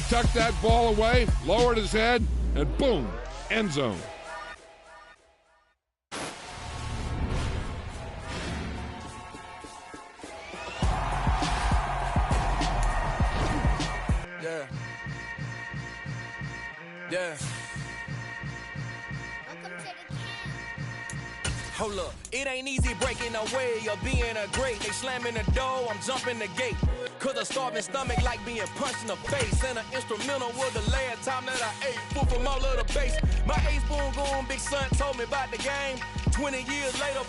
He tucked that ball away, lowered his head, and boom, end zone. Yeah. Yeah. Hold up, it ain't easy breaking away or being a great. They slamming the door, I'm jumping the gate. Cause a starving stomach like being punched in the face. And an instrumental was the last time that I ate. Food from all of the base. My ace boom going, big son told me about the game. 20 years later,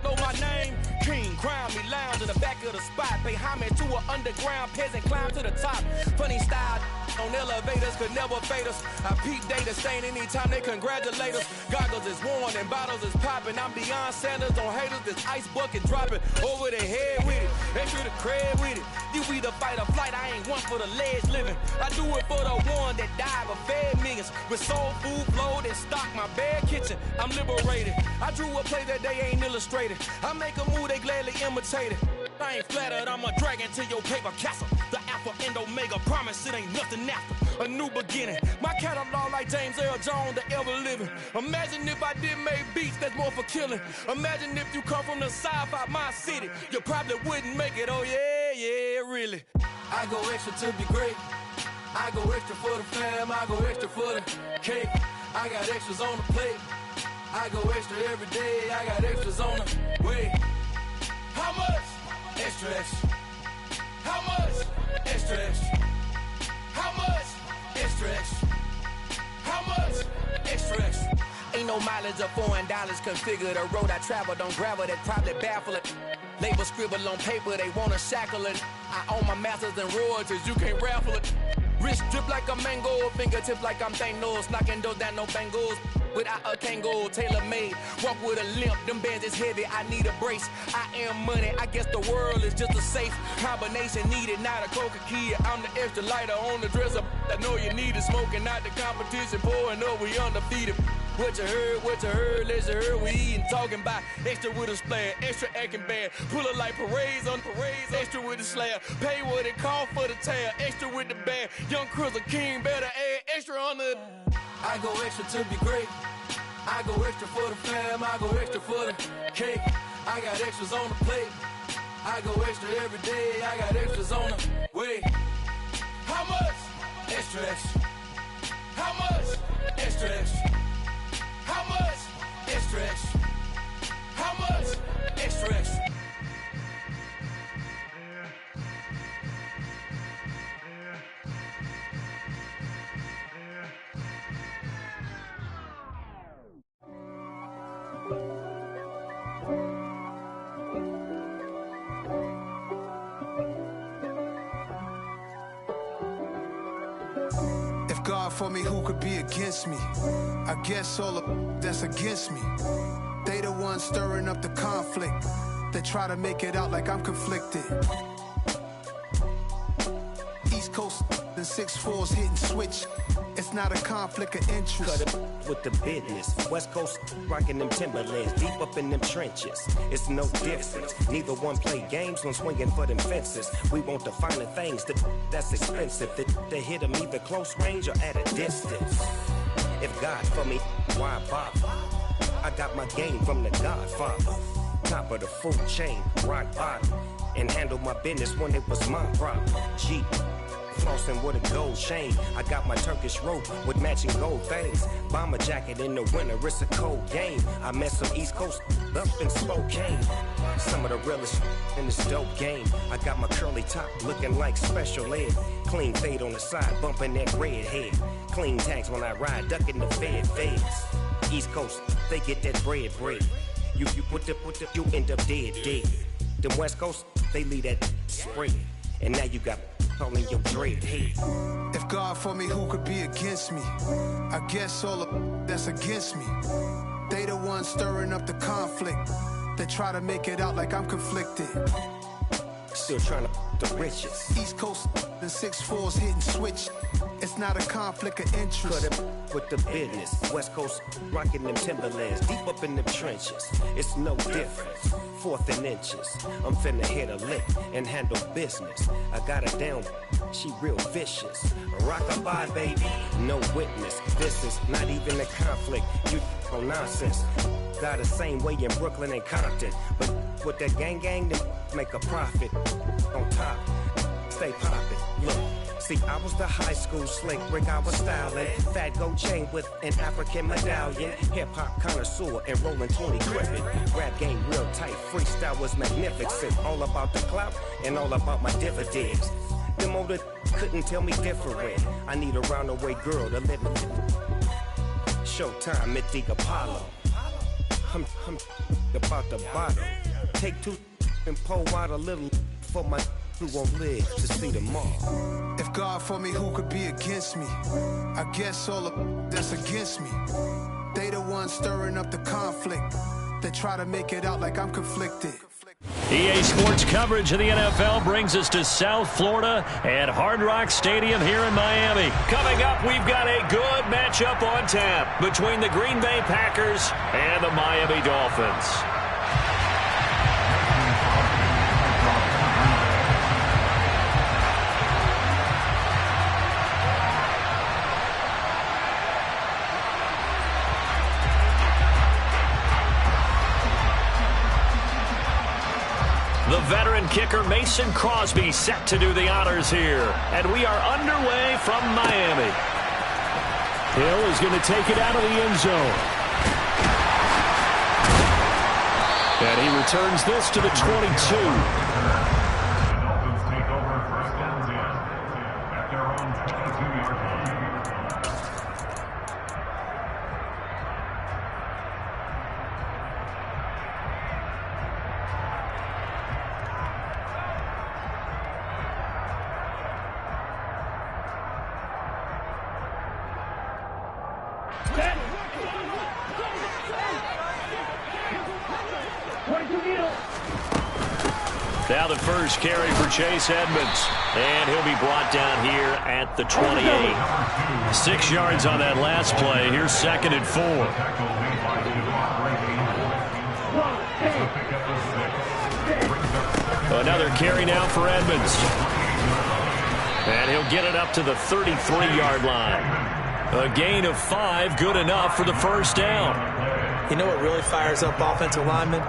know my name. King, crown me, lounge in the back of the spot. Pay homage to an underground peasant, climb to the top. Funny style on elevators could never fade us. I peep data stain anytime they congratulate us. Goggles is worn and bottles is popping. I'm Deion Sanders on haters, this ice bucket dropping over the head with it. Extra the cred with it. You either fight or flight, I ain't one for the ledge living. I do it for the one that died but fed millions. With soul food flowed and stocked my bad kitchen. I'm liberated. I drew a play that they ain't illustrated. I make a move, they gladly imitate it. I ain't flattered, I'm a dragon to your paper castle. The Alpha and Omega, promise it ain't nothing after. A new beginning. My catalog like James Earl Jones, the ever living. Imagine if I did make beats that's more for killing. Imagine if you come from the sci-fi, my city. You probably wouldn't make it, oh yeah, really. I go extra to be great. I go extra for the fam, I go extra for the cake. I got extras on the plate. I go extra every day, I got extras on the way. How much? Extra, extra. How much? Extra, extra. How much? Extra, extra. How much? Extra, extra. Ain't no mileage of $4 configure the road I travel. Don't gravel that probably baffle it. Label scribble on paper, they wanna shackle it. I own my masters and royalties, you can't raffle it. Wrist drip like a mango, fingertips like I'm Thanos. Knocking doors down, no bangles. Without a Kangol, tailor-made. Walk with a limp, them bands is heavy, I need a brace. I am money, I guess the world is just a safe combination needed, not a coca key. I'm the extra lighter on the dresser. I know you need it, smoking out the competition, pouring up, we undefeated. What you heard, let's heard, we eating, talking about extra with a splash, extra acting bad. Pull it like parades on parades, extra with the slab. Pay what it cost for the tab, extra with the bag. Young Cruz, a king, better add extra on the. I go extra to be great. I go extra for the fam, I go extra for the cake. I got extras on the plate. I go extra every day, I got extras on the way. How much? Extra, extra. How much? Extra, extra. How much? Extra, extra. How much? Extra, extra. God for me, who could be against me? I guess all of that's against me. They the ones stirring up the conflict. They try to make it out like I'm conflicted. East Coast and 6'4's hitting switch. It's not a conflict of interest. Cut it with the business. West Coast rocking them Timberlands, deep up in them trenches. It's no difference. Neither one play games when swinging for them fences. We want the finer things that's expensive. That hit them either close range or at a distance. If God for me, why bother? I got my game from the Godfather. Top of the food chain, rock bottom. And handle my business when it was my problem. G. Flossing with a gold chain. I got my Turkish rope with matching gold things. Bomber jacket in the winter, it's a cold game. I met some East Coast up in Spokane. Some of the realest in this dope game. I got my curly top looking like special ed. Clean fade on the side, bumping that red head. Clean tags when I ride, ducking the feds. East Coast, they get that bread. You you end up dead. Them West Coast, they leave that spread. And now you got calling your dread head. If God for me, who could be against me? I guess all of that's against me. They the ones stirring up the conflict. They try to make it out like I'm conflicted. Still trying to the riches. East Coast and 6'4's hitting switch. It's not a conflict of interest. Cut him with the business. West Coast rocking them Timberlands, deep up in them trenches. It's no difference. 4th and inches. I'm finna hit a lick and handle business. I got her down, she real vicious. Rock-a-bye, baby, no witness. This is not even a conflict. You on nonsense. Got the same way in Brooklyn and Compton, but with that gang, then make a profit. On top, stay poppin'. Look. See, I was the high school slick Rick, I was styling. Fat gold chain with an African medallion. Hip-hop connoisseur and rolling 20 cribbin'. Rap game real tight, freestyle was magnificent. All about the clout and all about my dividends. Them older couldn't tell me different. I need a roundaway girl to live with. Showtime, Mythic Apollo. I'm about the bottom. Take 2 and pour out a little for my who won't live to see tomorrow. If God for me, who could be against me? I guess all of that's against me. They the ones stirring up the conflict. They try to make it out like I'm conflicted. EA Sports coverage of the NFL brings us to South Florida at Hard Rock Stadium here in Miami. Coming up, we've got a good matchup on tap between the Green Bay Packers and the Miami Dolphins. The veteran kicker Mason Crosby set to do the honors here. And we are underway from Miami. Hill is going to take it out of the end zone. And he returns this to the 22. Now the first carry for Chase Edmonds. And he'll be brought down here at the 28. 6 yards on that last play. Here's 2nd and 4. Another carry now for Edmonds. And he'll get it up to the 33-yard line. A gain of 5, good enough for the first down. You know what really fires up offensive linemen?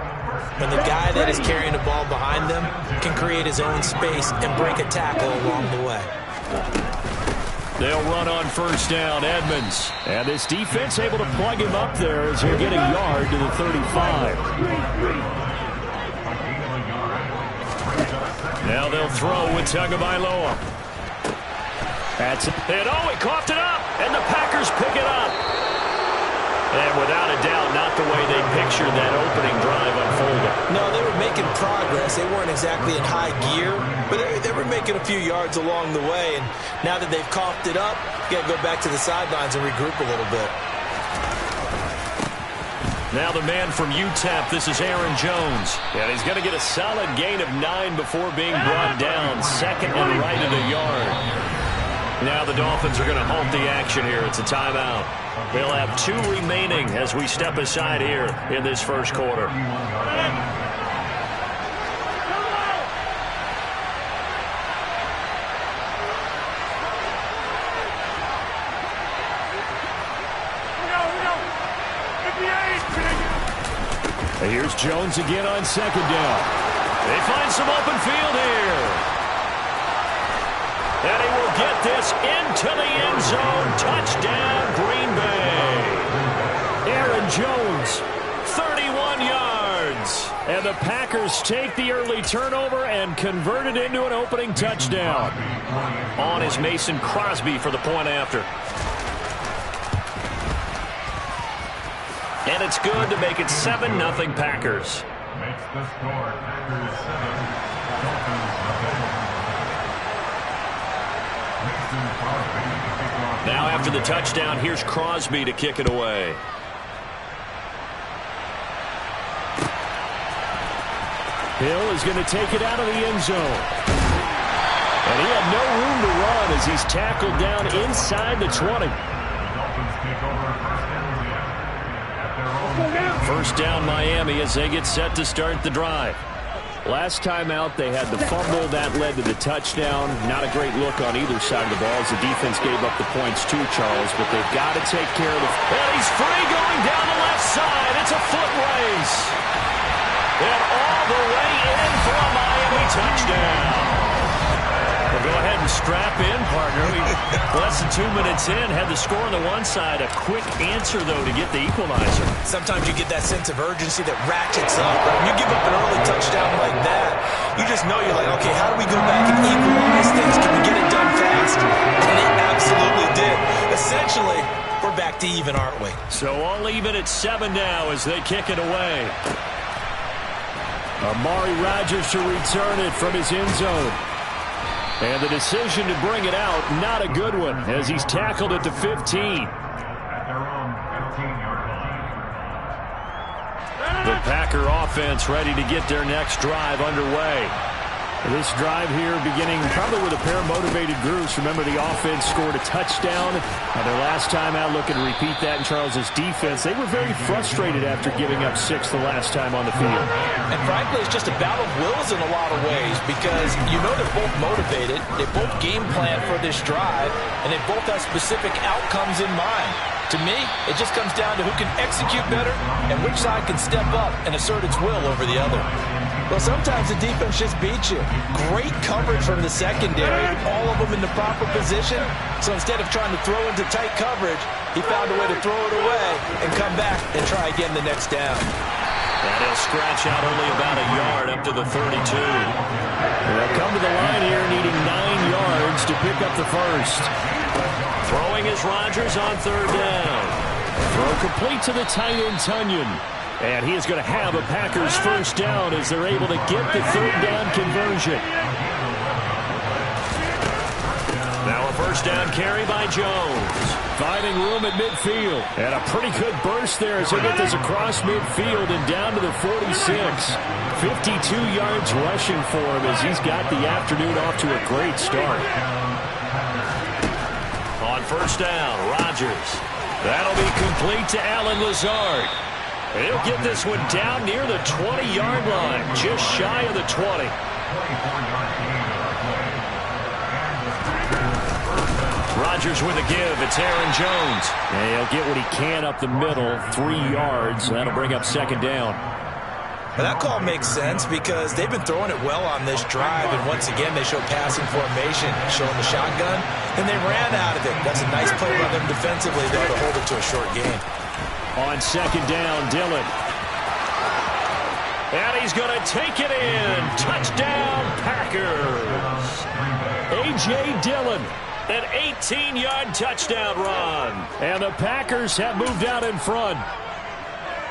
When the guy that is carrying the ball behind them can create his own space and break a tackle along the way. They'll run on first down, Edmonds. And this defense able to plug him up there as he'll get a yard to the 35. Now they'll throw with Tagovailoa. That's it. And he coughed it up, and the Packers pick it up. And without a doubt, not the way they pictured that opening drive unfolding. No, they were making progress. They weren't exactly in high gear, but they were making a few yards along the way. And now that they've coughed it up, you got to go back to the sidelines and regroup a little bit. Now the man from UTEP, this is Aaron Jones. And he's going to get a solid gain of 9 before being brought down. 2nd and right at a yard. Now the Dolphins are going to halt the action here. It's a timeout. They'll have 2 remaining as we step aside here in this first quarter. Here's Jones again on 2nd down. They find some open field here. And he will get this into the end zone. Touchdown, Green Bay. Aaron Jones, 31 yards. And the Packers take the early turnover and convert it into an opening touchdown. On is Mason Crosby for the point after. And it's good to make it 7-0 Packers. Makes the score Packers 7, Dolphins 7. Now after the touchdown, here's Crosby to kick it away. Hill is going to take it out of the end zone. And he had no room to run as he's tackled down inside the 20. First down Miami as they get set to start the drive. Last time out, they had the fumble. That led to the touchdown. Not a great look on either side of the ball as the defense gave up the points too, Charles. But they've got to take care of it. And he's free going down the left side. It's a foot race. And all the way in for a Miami touchdown. Well, go ahead and strap in, partner. Less than 2 minutes in, had the score on the one side. A quick answer, though, to get the equalizer. Sometimes you get that sense of urgency that ratchets up. Right? When you give up an early touchdown like that, you just know you're like, okay, how do we go back and equalize things? Can we get it done fast? And it absolutely did. Essentially, we're back to even, aren't we? So all even at 7 now as they kick it away. Amari Rodgers to return it from his end zone. And the decision to bring it out, not a good one, as he's tackled at the 15. At their own 15-yard line. The Packer offense ready to get their next drive underway. This drive here beginning probably with a pair of motivated groups. Remember, the offense scored a touchdown. Their last time out, looking to repeat that in Charles's defense. They were very frustrated after giving up 6 the last time on the field. And frankly, it's just a battle of wills in a lot of ways because you know they're both motivated. They both game plan for this drive, and they both have specific outcomes in mind. To me, it just comes down to who can execute better and which side can step up and assert its will over the other. Well, sometimes the defense just beats you. Great coverage from the secondary, all of them in the proper position. So instead of trying to throw into tight coverage, he found a way to throw it away and come back and try again the next down. And he'll scratch out only about a yard up to the 32. They'll come to the line here needing 9 yards to pick up the first. Throwing is Rodgers on 3rd down. Throw complete to the tight end, Tunyon. And he is going to have a Packers first down as they're able to get the 3rd down conversion. Now a first down carry by Jones. Finding room at midfield. And a pretty good burst there as he'll get this across midfield and down to the 46. 52 yards rushing for him as he's got the afternoon off to a great start. On first down, Rodgers. That'll be complete to Allen Lazard. He'll get this one down near the 20-yard line, just shy of the 20. Rodgers with a give. It's Aaron Jones. And he'll get what he can up the middle, 3 yards. That'll bring up 2nd down. Well, that call makes sense because they've been throwing it well on this drive, and once again they show passing formation, showing the shotgun, and they ran out of it. That's a nice play by them defensively, though, to hold it to a short game. On 2nd down, Dillon. And he's going to take it in. Touchdown, Packers. A.J. Dillon. An 18-yard touchdown run. And the Packers have moved out in front.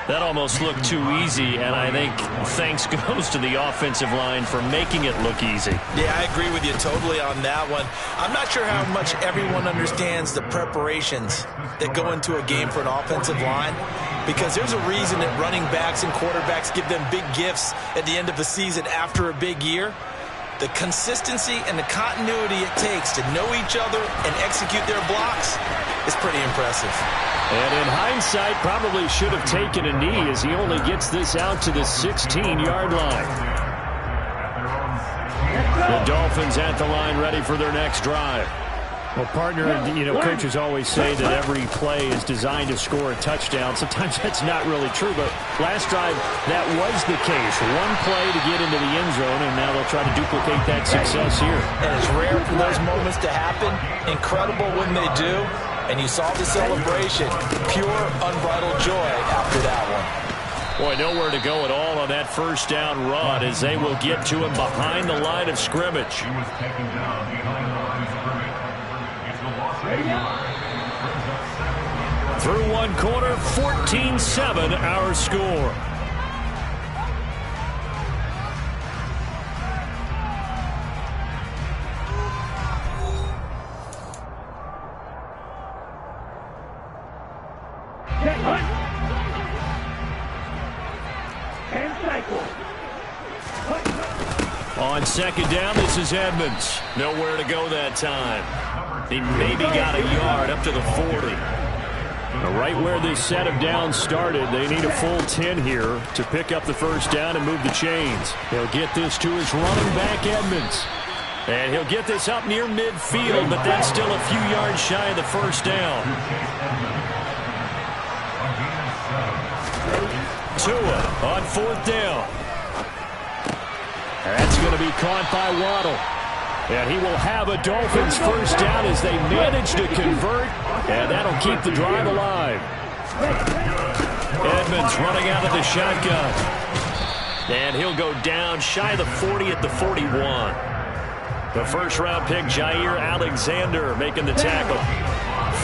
That almost looked too easy, and I think thanks goes to the offensive line for making it look easy. Yeah, I agree with you totally on that one. I'm not sure how much everyone understands the preparations that go into a game for an offensive line, because there's a reason that running backs and quarterbacks give them big gifts at the end of the season after a big year. The consistency and the continuity it takes to know each other and execute their blocks is pretty impressive. And in hindsight, probably should have taken a knee as he only gets this out to the 16-yard line. The Dolphins at the line ready for their next drive. Well, partner, you know, coaches always say that every play is designed to score a touchdown. Sometimes that's not really true, but last drive, that was the case. One play to get into the end zone, and now they'll try to duplicate that success here. And it's rare for those moments to happen. Incredible when they do. And you saw the celebration. Pure, unbridled joy after that one. Boy, nowhere to go at all on that first down run as they will get to him behind the line of scrimmage. He was taken down behind the line of scrimmage. It's the Los Angeles. Through one quarter, 14-7 our score. On second down, this is Edmonds. Nowhere to go that time. He maybe got a yard up to the 40. Right where this set of downs started, they need a full 10 here to pick up the first down and move the chains. He'll get this to his running back, Edmonds. And he'll get this up near midfield, but that's still a few yards shy of the first down. Tua on fourth down. That's going to be caught by Waddle. And he will have a Dolphins first down as they manage to convert, and that'll keep the drive alive. Edmonds running out of the shotgun. And he'll go down shy of the 40 at the 41. The first-round pick, Jair Alexander, making the tackle.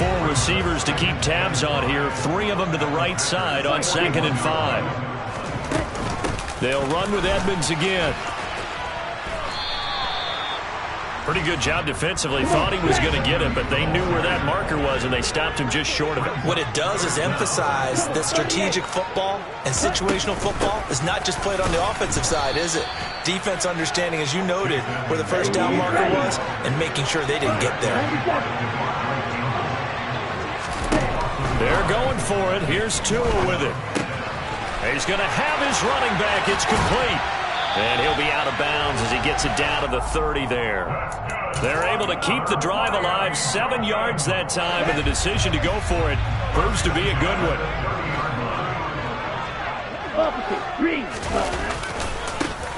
4 receivers to keep tabs on here. 3 of them to the right side on 2nd and 5. They'll run with Edmonds again. Pretty good job defensively. Thought he was going to get it, but they knew where that marker was, and they stopped him just short of it. What it does is emphasize that strategic football and situational football is not just played on the offensive side, is it? Defense understanding, as you noted, where the first down marker was and making sure they didn't get there. They're going for it. Here's Tua with it. He's going to have his running back. It's complete. And he'll be out of bounds as he gets it down to the 30 there. They're able to keep the drive alive. 7 yards that time, and the decision to go for it proves to be a good one.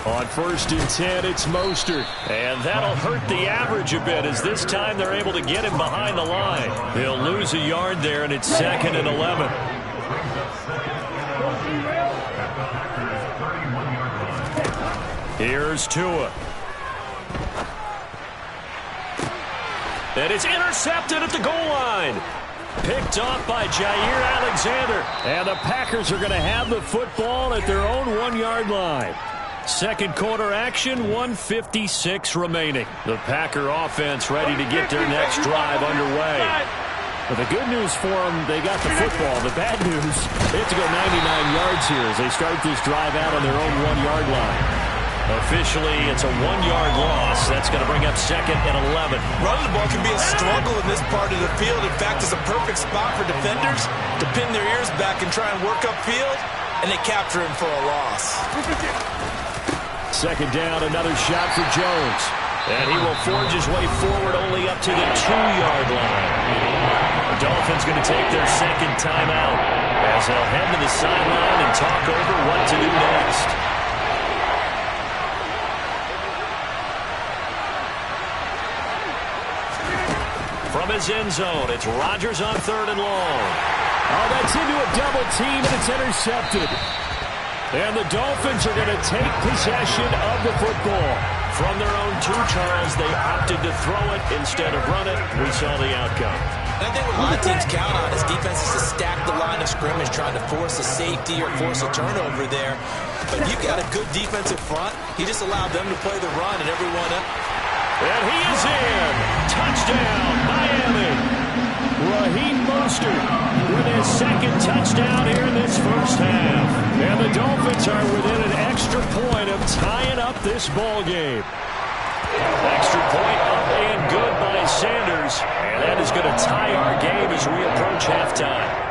On 1st and 10, it's Mostert. And that'll hurt the average a bit as this time they're able to get him behind the line. He'll lose a yard there, and it's 2nd and 11. Here's Tua. And it's intercepted at the goal line. Picked off by Jair Alexander. And the Packers are going to have the football at their own 1-yard line. Second quarter action, 1:56 remaining. The Packer offense ready to get their next drive underway. But the good news for them, they got the football. The bad news, they have to go 99 yards here as they start this drive out on their own 1-yard line. Officially, it's a 1-yard loss. That's going to bring up 2nd and 11. Running the ball can be a struggle in this part of the field. In fact, it's a perfect spot for defenders to pin their ears back and try and work upfield, and they capture him for a loss. Second down, another shot for Jones. And he will forge his way forward only up to the 2-yard line. The Dolphins going to take their second timeout as they'll head to the sideline and talk over what to do next. From his end zone, it's Rodgers on 3rd and long. Oh, that's into a double team, and it's intercepted. And the Dolphins are going to take possession of the football. From their own 2, Charles, they opted to throw it instead of run it. We saw the outcome. And I think what a lot of teams count on is defenses to stack the line of scrimmage, trying to force a safety or force a turnover there. But you've got a good defensive front. He just allowed them to play the run, and everyone else. And he is in. Touchdown, Miami. Raheem Mostert with his second touchdown here in this first half. And the Dolphins are within an extra point of tying up this ball game. Extra point up and good by Sanders. And that is going to tie our game as we approach halftime.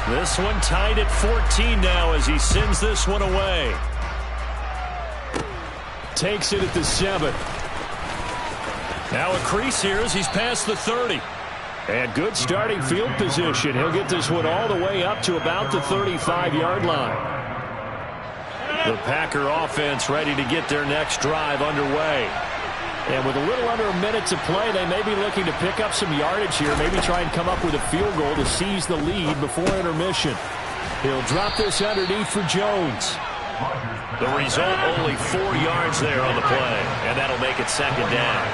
This one tied at 14 now as he sends this one away. Takes it at the 7. Now a crease here as he's past the 30. And good starting field position. He'll get this one all the way up to about the 35-yard line. The Packer offense ready to get their next drive underway. And with a little under a minute to play, they may be looking to pick up some yardage here, maybe try and come up with a field goal to seize the lead before intermission. He'll drop this underneath for Jones. The result, only 4 yards there on the play, and that'll make it second down.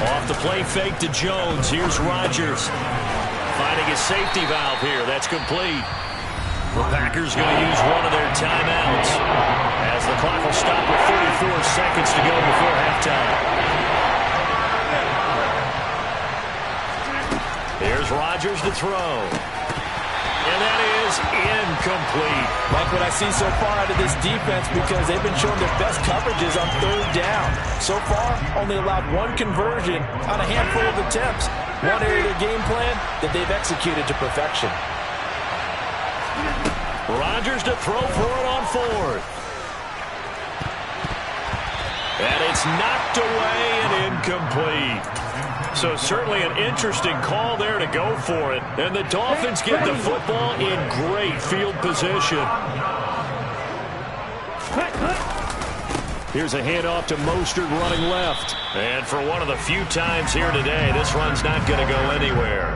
Off the play fake to Jones. Here's Rodgers. Finding a safety valve here. That's complete. The Packers going to use one of their timeouts as the clock will stop with 34 seconds to go before halftime. Here's Rodgers to throw. And that is incomplete. Like what I see so far out of this defense, because they've been showing their best coverages on third down. So far, only allowed one conversion on a handful of attempts. One area of their game plan that they've executed to perfection. Rodgers to throw for it on fourth. And it's knocked away and incomplete. So certainly an interesting call there to go for it. And the Dolphins get the football in great field position. Here's a handoff to Mostert running left. And for one of the few times here today, this run's not going to go anywhere.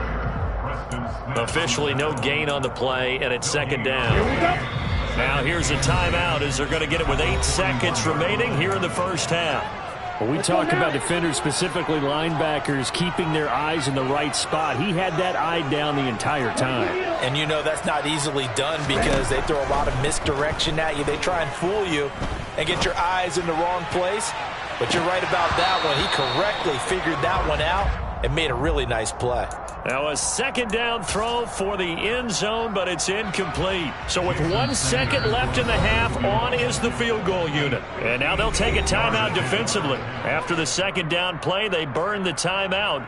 Officially no gain on the play, and it's second down. Now here's a timeout as they're going to get it with 8 seconds remaining here in the first half. Well, we talk about defenders, specifically linebackers, keeping their eyes in the right spot. He had that eye down the entire time. And you know that's not easily done because they throw a lot of misdirection at you. They try and fool you and get your eyes in the wrong place. But you're right about that one. He correctly figured that one out and made a really nice play. Now a second down throw for the end zone, but it's incomplete. So with 1 second left in the half, on is the field goal unit. And now they'll take a timeout defensively. After the second down play, they burn the timeout,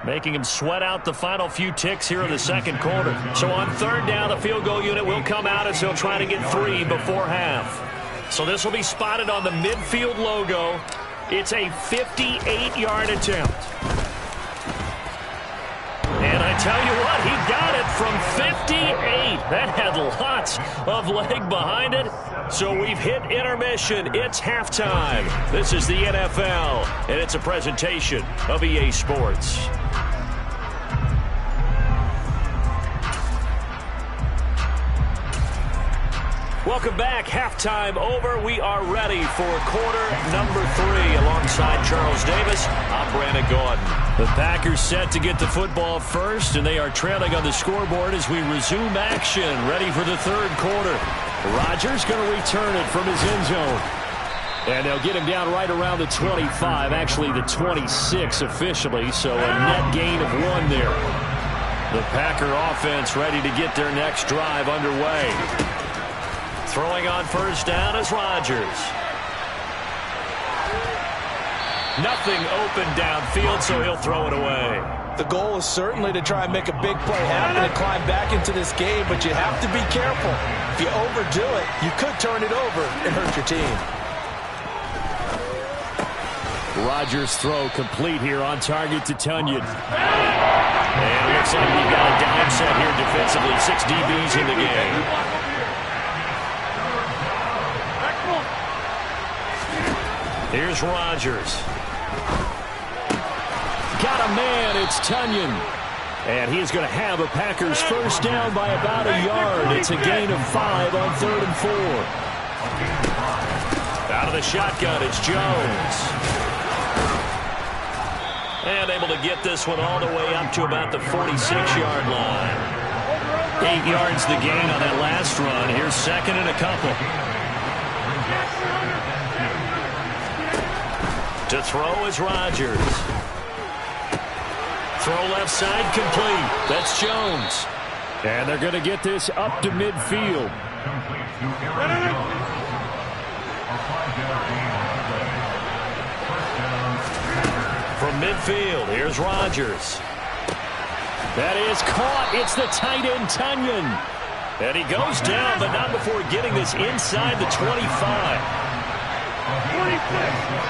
making him sweat out the final few ticks here in the second quarter. So on third down, the field goal unit will come out as he'll try to get 3 before half. So this will be spotted on the midfield logo. It's a 58-yard attempt. And I tell you what, he got it from 58. That had lots of leg behind it. So we've hit intermission. It's halftime. This is the NFL, and it's a presentation of EA Sports. Welcome back. Halftime over. We are ready for quarter number 3. Alongside Charles Davis, I'm Brandon Gaudin. The Packers set to get the football first, and they are trailing on the scoreboard as we resume action, ready for the third quarter. Rodgers going to return it from his end zone. And they'll get him down right around the 25, actually the 26 officially, so a net gain of 1 there. The Packer offense ready to get their next drive underway. Throwing on first down is Rodgers. Nothing open downfield, so he'll throw it away. The goal is certainly to try and make a big play happen and climb back into this game, but you have to be careful. If you overdo it, you could turn it over and hurt your team. Rodgers' throw complete here on target to Tonyan. And it looks like we've got a down set here defensively. 6 DBs in the game. Here's Rodgers. Got a man, it's Tonyan. And he's going to have a Packers first down by about a yard. It's a gain of 5 on 3rd and 4. Out of the shotgun, it's Jones. And able to get this one all the way up to about the 46-yard line. 8 yards the gain on that last run. Here's second and a couple. To throw is Rodgers. Throw left side complete. That's Jones. And they're going to get this up to midfield. From midfield, here's Rodgers. That is caught. It's the tight end, Tonyan. And he goes down, but not before getting this inside the 25. 26.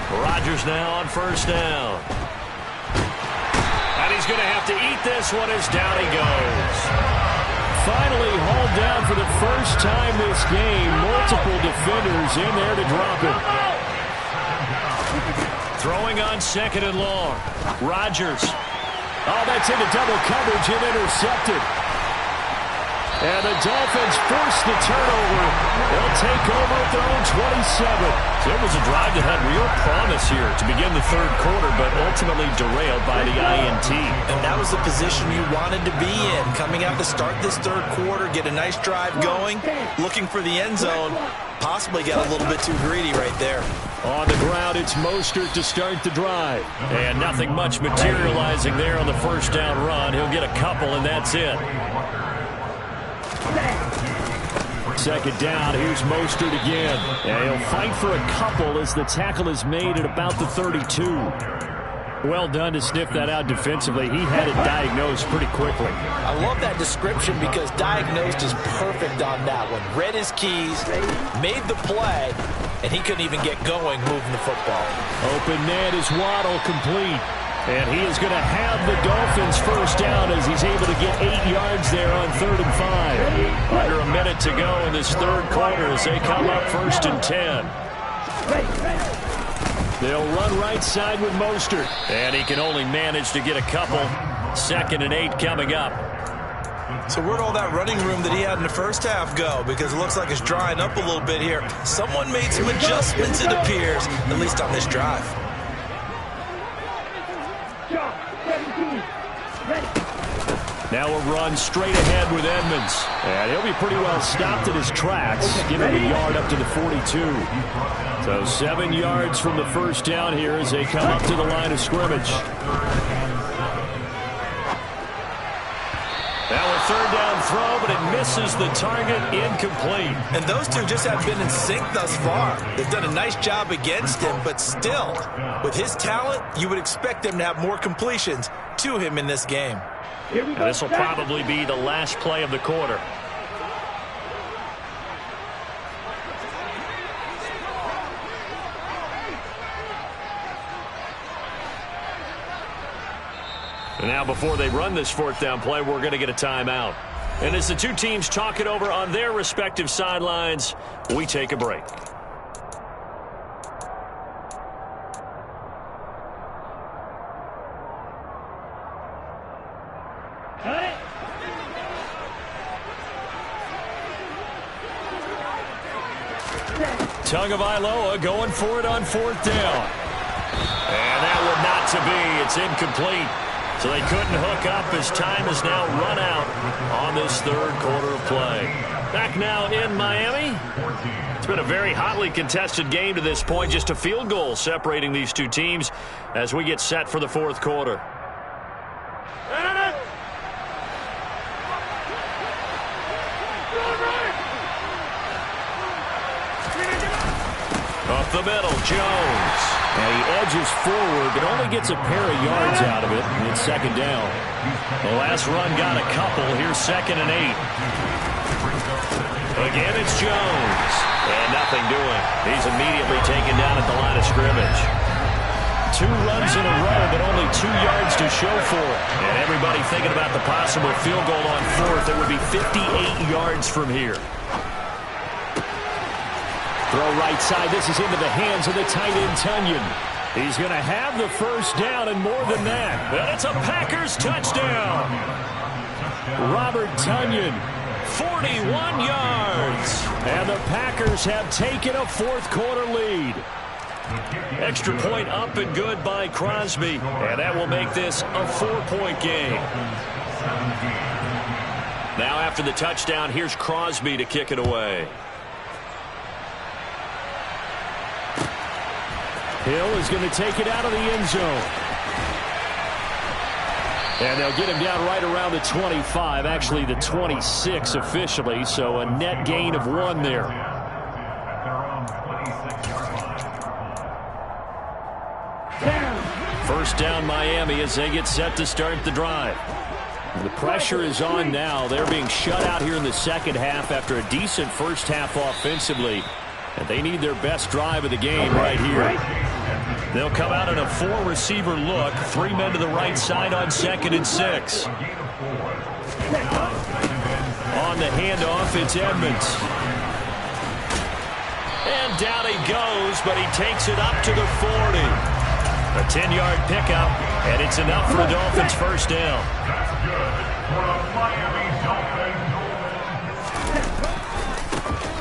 Rodgers now on first down. And he's going to have to eat this one as down he goes. Finally hauled down for the first time this game. Multiple defenders in there to drop him. Throwing on second and long. Rodgers. Oh, that's into double coverage and intercepted. And the Dolphins force the turnover. They'll take over at their own 27. So it was a drive that had real promise here to begin the third quarter, but ultimately derailed by the INT. And that was the position you wanted to be in. Coming out to start this third quarter, get a nice drive going, looking for the end zone. Possibly got a little bit too greedy right there. On the ground, it's Mostert to start the drive. And nothing much materializing there on the first down run. He'll get a couple, and that's it. Second down, here's Mostert again. And he'll fight for a couple as the tackle is made at about the 32. Well done to sniff that out defensively. He had it diagnosed pretty quickly. I love that description because diagnosed is perfect on that one. Read his keys, made the play, and he couldn't even get going moving the football. Open man is Waddle, complete. And he is going to have the Dolphins first down as he's able to get 8 yards there on 3rd and 5. Under a minute to go in this third quarter as they come up 1st and 10. They'll run right side with Mostert. And he can only manage to get a couple. 2nd and 8 coming up. So where'd all that running room that he had in the first half go? Because it looks like it's drying up a little bit here. Someone made some adjustments, it appears, at least on this drive. Now a run straight ahead with Edmonds. And he'll be pretty well stopped in his tracks. Give him a yard up to the 42. So 7 yards from the first down here as they come up to the line of scrimmage. Now a 3rd down throw, but it misses the target, incomplete. And those two just have been in sync thus far. They've done a nice job against him, but still, with his talent, you would expect them to have more completions to him in this game. And this will probably be the last play of the quarter. And now before they run this 4th down play, we're going to get a timeout. And as the two teams talk it over on their respective sidelines, we take a break. Tagovailoa going for it on 4th down. And that would not to be. It's incomplete. So they couldn't hook up as time has now run out on this third quarter of play. Back now in Miami. It's been a very hotly contested game to this point. Just a field goal separating these two teams as we get set for the 4th quarter. Up the middle, Jones. And he edges forward, but only gets a pair of yards out of it. And it's 2nd down. The last run got a couple. Here's 2nd and 8. Again, it's Jones. And nothing doing. He's immediately taken down at the line of scrimmage. 2 runs in a row, but only 2 yards to show for it. And everybody thinking about the possible field goal on 4th. It would be 58 yards from here. Throw right side. This is into the hands of the tight end, Tonyan. He's going to have the first down and more than that. And it's a Packers touchdown. Robert Tonyan. 41 yards. And the Packers have taken a 4th quarter lead. Extra point up and good by Crosby. And that will make this a 4-point game. Now after the touchdown, here's Crosby to kick it away. Hill is going to take it out of the end zone. And they'll get him down right around the 25, actually the 26 officially, so a net gain of 1 there. First down Miami as they get set to start the drive. The pressure is on now. They're being shut out here in the second half after a decent first half offensively. And they need their best drive of the game right here. They'll come out in a 4-receiver look. 3 men to the right side on 2nd and 6. On the handoff, it's Edmonds. And down he goes, but he takes it up to the 40. A 10-yard pickup, and it's enough for the Dolphins' first down.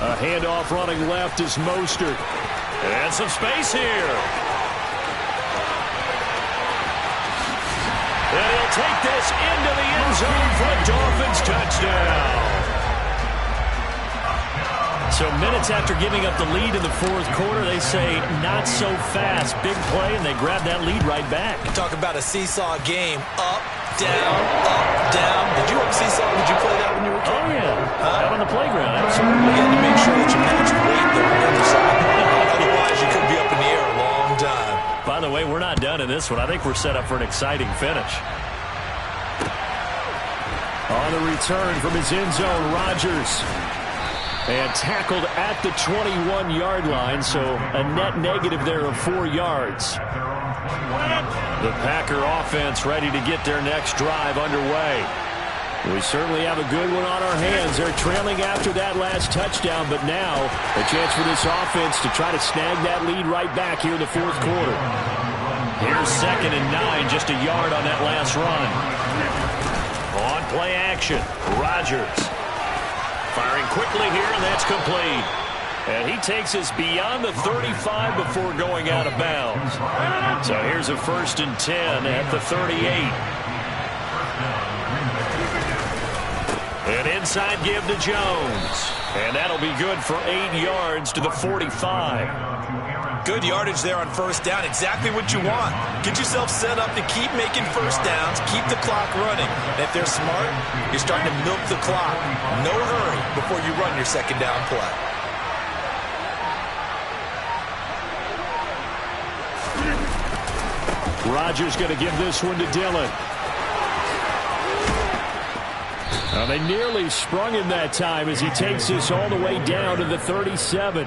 A handoff running left is Mostert. And some space here. And he'll take this into the end zone for a Dolphins touchdown. So minutes after giving up the lead in the fourth quarter, they say not so fast. Big play, and they grab that lead right back. Talk about a seesaw game. Up, down, up, down. Did you have seesaw? Did you play that when you were a kid? Oh, yeah. Out on the playground, absolutely. You had to make sure that you matched weight though on the other side. Otherwise, you could be up in the air a long time. By the way, we're not done in this one. I think we're set up for an exciting finish. On the return from his end zone, Rodgers. And tackled at the 21-yard line, so a net negative there of 4 yards. The Packer offense ready to get their next drive underway. We certainly have a good one on our hands. They're trailing after that last touchdown, but now a chance for this offense to try to snag that lead right back here in the fourth quarter. Here's 2nd and 9, just a yard on that last run. On play action, Rodgers. Firing quickly here, and that's complete. And he takes us beyond the 35 before going out of bounds. So here's a 1st and 10 at the 38. An inside give to Jones. And that'll be good for 8 yards to the 45. Good yardage there on first down. Exactly what you want. Get yourself set up to keep making first downs, keep the clock running. And if they're smart, you're starting to milk the clock. No hurry before you run your second down play. Rodgers going to give this one to Dillon. Now they nearly sprung him that time as he takes this all the way down to the 37.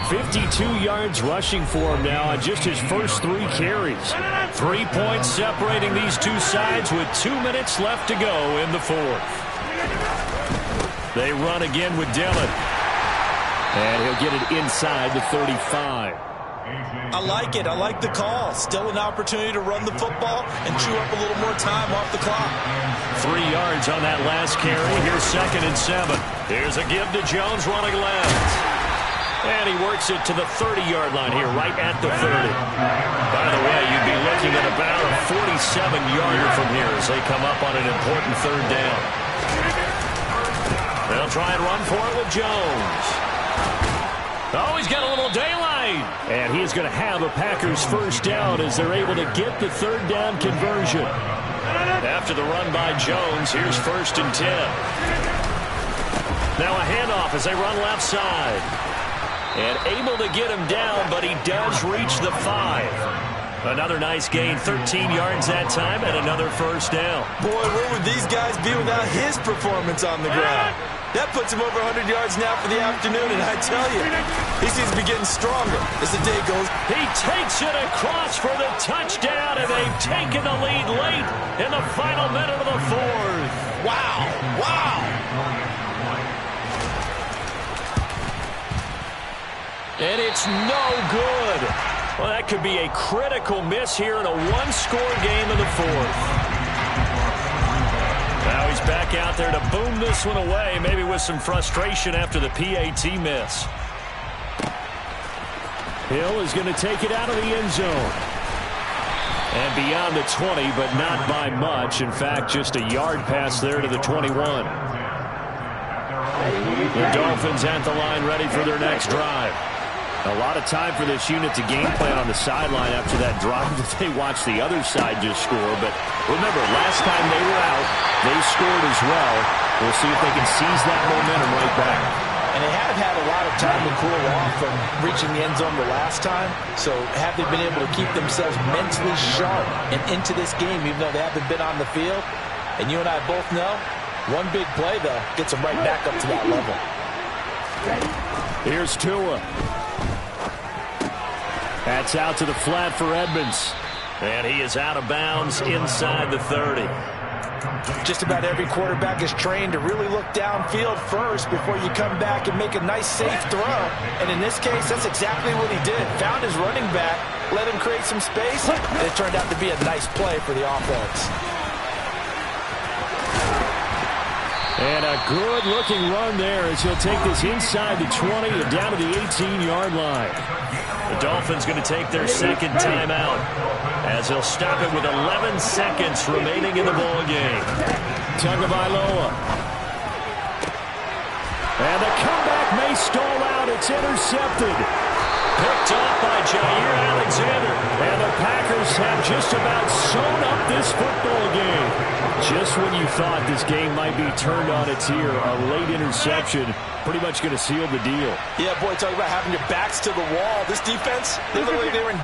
52 yards rushing for him now on just his first 3 carries. 3 points separating these two sides with 2 minutes left to go in the fourth. They run again with Dillon. And he'll get it inside the 35. I like it. I like the call. Still an opportunity to run the football and chew up a little more time off the clock. 3 yards on that last carry. Here's 2nd and 7. Here's a give to Jones running left. And he works it to the 30-yard line here, right at the 30. By the way, you'd be looking at about a 47-yarder from here as they come up on an important 3rd down. They'll try and run for it with Jones. Oh, he's got a little daylight. And he's going to have a Packers first down as they're able to get the 3rd down conversion. After the run by Jones, here's 1st and 10. Now a handoff as they run left side. And able to get him down, but he does reach the 5. Another nice gain, 13 yards that time, and another first down. Boy, where would these guys be without his performance on the ground? That puts him over 100 yards now for the afternoon, and I tell you, he seems to be getting stronger as the day goes. He takes it across for the touchdown, and they've taken the lead late in the final minute of the fourth. Wow, wow. And it's no good. Well, that could be a critical miss here in a one-score game in the fourth. Now he's back out there to boom this one away, maybe with some frustration after the PAT miss. Hill is going to take it out of the end zone. And beyond the 20, but not by much. In fact, just a yard pass there to the 21. The Dolphins at the line ready for their next drive. A lot of time for this unit to game plan on the sideline after that drive that they watched the other side just score. But remember, last time they were out, they scored as well. We'll see if they can seize that momentum right back. And they have had a lot of time to cool off from reaching the end zone the last time. So have they been able to keep themselves mentally sharp and into this game, even though they haven't been on the field? And you and I both know, one big play, though, gets them right back up to that level. Here's Tua. That's out to the flat for Edmonds. And he is out of bounds inside the 30. Just about every quarterback is trained to really look downfield first before you come back and make a nice, safe throw. And in this case, that's exactly what he did. Found his running back, let him create some space, and it turned out to be a nice play for the offense. And a good-looking run there as he'll take this inside the 20 and down to the 18-yard line. The Dolphins going to take their second timeout as they'll stop it with 11 seconds remaining in the ball game. Tagovailoa. And the comeback may stall out. It's intercepted. Picked off by Jair Alexander. And the Packers have just about sewn up this football game. Just when you thought this game might be turned on its ear, a late interception pretty much going to seal the deal. Yeah, boy, talk about having your backs to the wall. This defense, they were in